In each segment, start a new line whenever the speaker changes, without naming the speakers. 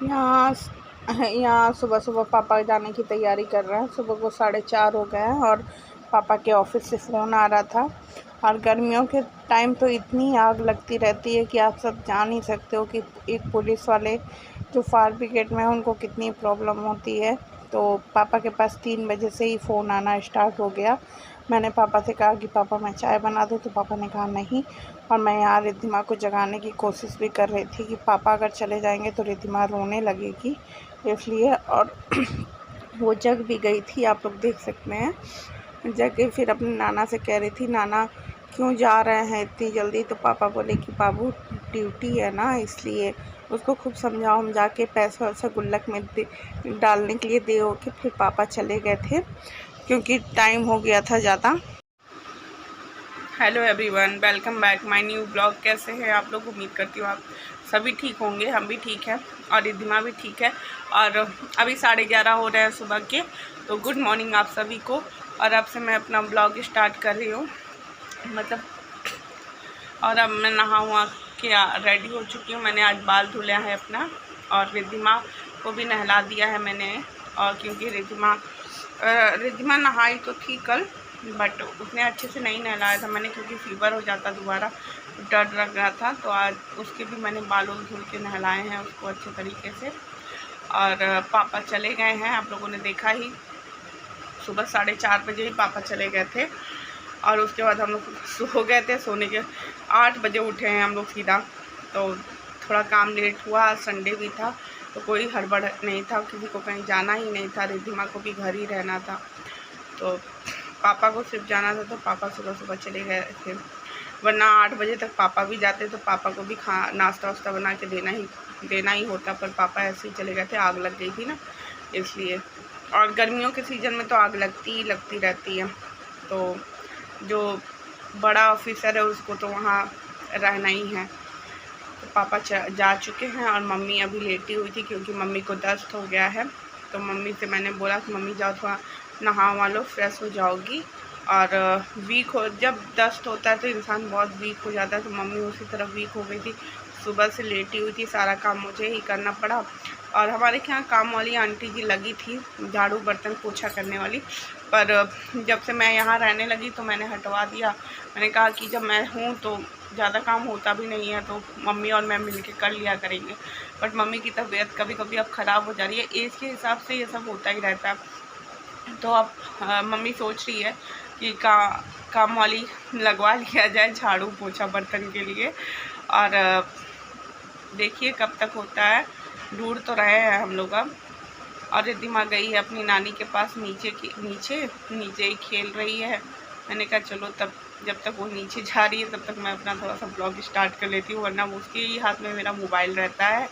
यहाँ यहाँ सुबह सुबह पापा जाने की तैयारी कर रहे हैं। सुबह को 4:30 हो गए हैं और पापा के ऑफिस से फ़ोन आ रहा था। और गर्मियों के टाइम तो इतनी आग लगती रहती है कि आप सब जान ही सकते हो कि एक पुलिस वाले जो फायर ब्रिगेड में है उनको कितनी प्रॉब्लम होती है। तो पापा के पास 3 बजे से ही फ़ोन आना स्टार्ट हो गया। मैंने पापा से कहा कि पापा मैं चाय बना दूँ, तो पापा ने कहा नहीं। और मैं यहाँ रिद्धिमा को जगाने की कोशिश भी कर रही थी कि पापा अगर चले जाएंगे तो रिद्धिमा रोने लगेगी, इसलिए। और वो जग भी गई थी, आप लोग देख सकते हैं। जग गई, फिर अपने नाना से कह रही थी नाना क्यों जा रहे हैं इतनी जल्दी। तो पापा बोले कि बाबू ड्यूटी है ना, इसलिए। उसको खूब समझाओ जाके पैसा वैसा गुल्लक में डालने के लिए दे के फिर पापा चले गए थे क्योंकि टाइम हो गया था ज़्यादा। Hello everyone, welcome back my new blog. कैसे हैं आप लोग? उम्मीद करती हूँ आप सभी ठीक होंगे। हम भी ठीक हैं और रिद्धिमा भी ठीक है। और अभी 11:30 हो रहे हैं सुबह के। तो गुड मॉर्निंग आप सभी को। और अब से मैं अपना ब्लॉग स्टार्ट कर रही हूँ, मतलब। और अब मैं नहा हुआ के रेडी हो चुकी हूँ। मैंने आज बाल धुला है अपना, और रिद्धिमा को भी नहला दिया है मैंने। और क्योंकि रिद्धिमा नहाई तो थी कल, बट उतने अच्छे से नहीं नहलाया था मैंने, क्योंकि फीवर हो जाता दोबारा, डर लग रहा था। तो आज उसके भी मैंने बालों धुल के नहलाए हैं उसको अच्छे तरीके से। और पापा चले गए हैं, आप लोगों ने देखा ही, सुबह 4:30 बजे ही पापा चले गए थे। और उसके बाद हम लोग सो गए थे। सोने के 8 बजे उठे हैं हम लोग सीधा। तो थोड़ा काम लेट हुआ, संडे भी था तो कोई हड़बड़ नहीं था, किसी को कहीं जाना ही नहीं था, रिद्धिमा को भी घर ही रहना था। तो पापा को सिर्फ जाना था, तो पापा सुबह सुबह चले गए थे। वरना 8 बजे तक पापा भी जाते तो पापा को भी नाश्ता वास्ता बना के देना ही होता, पर पापा ऐसे ही चले गए थे। आग लग गई थी ना, इसलिए। और गर्मियों के सीज़न में तो आग लगती रहती है। तो जो बड़ा ऑफिसर है उसको तो वहाँ रहना ही है। तो पापा जा चुके हैं और मम्मी अभी लेटी हुई थी क्योंकि मम्मी को दस्त हो गया है। तो मम्मी से मैंने बोला कि मम्मी जाओ थोड़ा नहा वहा लो, फ्रेश हो जाओगी। और जब दस्त होता है तो इंसान बहुत वीक हो जाता है। तो मम्मी उसी तरह वीक हो गई थी, सुबह से लेटी हुई थी, सारा काम मुझे ही करना पड़ा। और हमारे यहाँ काम वाली आंटी जी लगी थी, झाड़ू बर्तन पोछा करने वाली, पर जब से मैं यहाँ रहने लगी तो मैंने हटवा दिया। मैंने कहा कि जब मैं हूँ तो ज़्यादा काम होता भी नहीं है, तो मम्मी और मैं मिलके कर लिया करेंगे। बट मम्मी की तबीयत कभी कभी अब ख़राब हो जा रही है, एज के हिसाब से ये सब होता ही रहता है। तो अब मम्मी सोच रही है कि काम वाली लगवा लिया जाए झाड़ू पोछा बर्तन के लिए। और देखिए कब तक होता है, ढूंढ तो रहे हैं हम लोग अब। और रिद्धिमा गई है अपनी नानी के पास, नीचे ही खेल रही है। मैंने कहा चलो तब जब तक वो नीचे जा रही है तब तक मैं अपना थोड़ा सा ब्लॉग स्टार्ट कर लेती हूँ, वरना उसके ही हाथ में मेरा मोबाइल रहता है।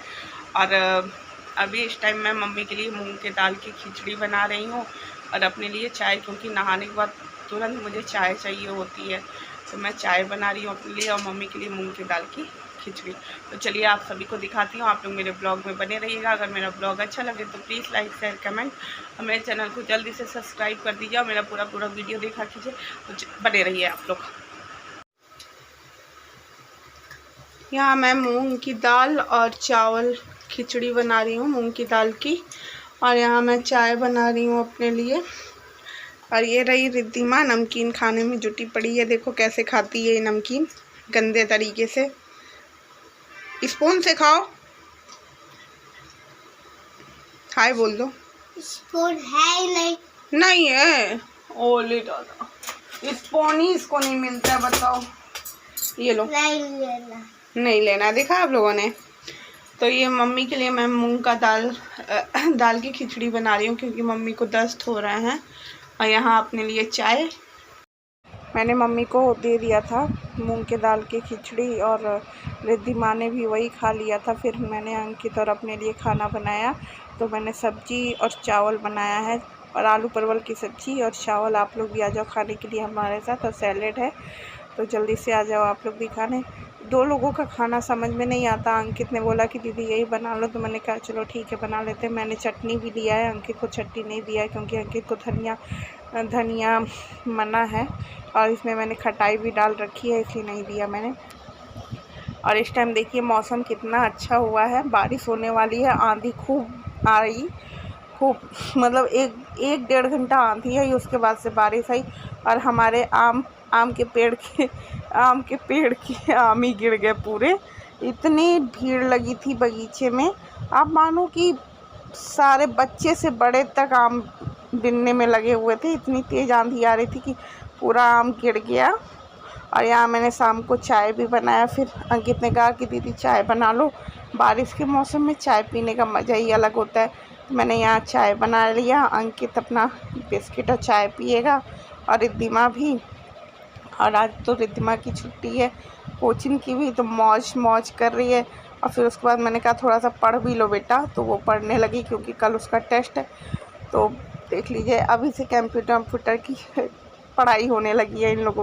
और अभी इस टाइम मैं मम्मी के लिए मूंग के दाल की खिचड़ी बना रही हूँ, और अपने लिए चाय, क्योंकि नहाने के बाद तुरंत मुझे चाय चाहिए होती है। तो मैं चाय बना रही हूँ अपने लिए और मम्मी के लिए मूंग की दाल की खिचड़ी। तो चलिए आप सभी को दिखाती हूँ, आप लोग मेरे ब्लॉग में बने रहिएगा। अगर मेरा ब्लॉग अच्छा लगे तो प्लीज़ लाइक शेयर कमेंट, और मेरे चैनल को जल्दी से सब्सक्राइब कर दीजिए और मेरा पूरा वीडियो देखा कीजिए। तो बने रहिए आप लोग। यहाँ मैं मूंग की दाल और चावल खिचड़ी बना रही हूँ मूंग की दाल की, और यहाँ मैं चाय बना रही हूँ अपने लिए। और ये रही रिद्धिमा नमकीन खाने में जुटी पड़ी है, देखो कैसे खाती है ये नमकीन, गंदे तरीके से। स्पून से खाओ, हाय बोल दो।
स्पून है
नहीं है, ओले दादा, स्पून ही इसको नहीं मिलता है, बताओ। ये लो, नहीं लेना, देखा आप लोगों ने। तो ये मम्मी के लिए मैं मूंग का दाल की खिचड़ी बना रही हूँ, क्योंकि मम्मी को दस्त हो रहे हैं। और यहाँ अपने लिए चाय मैंने मम्मी को दे दिया था, मूंग के दाल की खिचड़ी, और रिद्धिमा ने भी वही खा लिया था। फिर मैंने अंकित और अपने लिए खाना बनाया। तो मैंने सब्जी और चावल बनाया है, और आलू परवल की सब्ज़ी और चावल। आप लोग भी आ जाओ खाने के लिए हमारे साथ, और सैलेड है, तो जल्दी से आ जाओ आप लोग भी खाने। 2 लोगों का खाना समझ में नहीं आता। अंकित ने बोला कि दीदी यही बना लो, तो मैंने कहा चलो ठीक है बना लेते हैं। मैंने चटनी भी लिया है, अंकित को चटनी नहीं दिया है क्योंकि अंकित को धनिया मना है, और इसमें मैंने खटाई भी डाल रखी है, इसलिए नहीं दिया मैंने। और इस टाइम देखिए मौसम कितना अच्छा हुआ है, बारिश होने वाली है। आंधी खूब आ रही, खूब मतलब एक डेढ़ घंटा आंधी आई, उसके बाद से बारिश आई और हमारे आम के पेड़ के आम ही गिर गए पूरे। इतनी भीड़ लगी थी बगीचे में, आप मानो कि सारे बच्चे से बड़े तक आम बिनने में लगे हुए थे। इतनी तेज़ आंधी आ रही थी कि पूरा आम गिर गया। और यहाँ मैंने शाम को चाय भी बनाया। फिर अंकित ने कहा कि दीदी चाय बना लो, बारिश के मौसम में चाय पीने का मज़ा ही अलग होता है। तो मैंने यहाँ चाय बना लिया, अंकित अपना बिस्किट और चाय पिएगा और रिद्धिमा भी। और आज तो रिद्धिमा की छुट्टी है कोचिंग की भी, तो मौज कर रही है। और फिर उसके बाद मैंने कहा थोड़ा सा पढ़ भी लो बेटा, तो वो पढ़ने लगी क्योंकि कल उसका टेस्ट है। तो देख लीजिए अभी से कंप्यूटर की पढ़ाई होने लगी है इन लोगों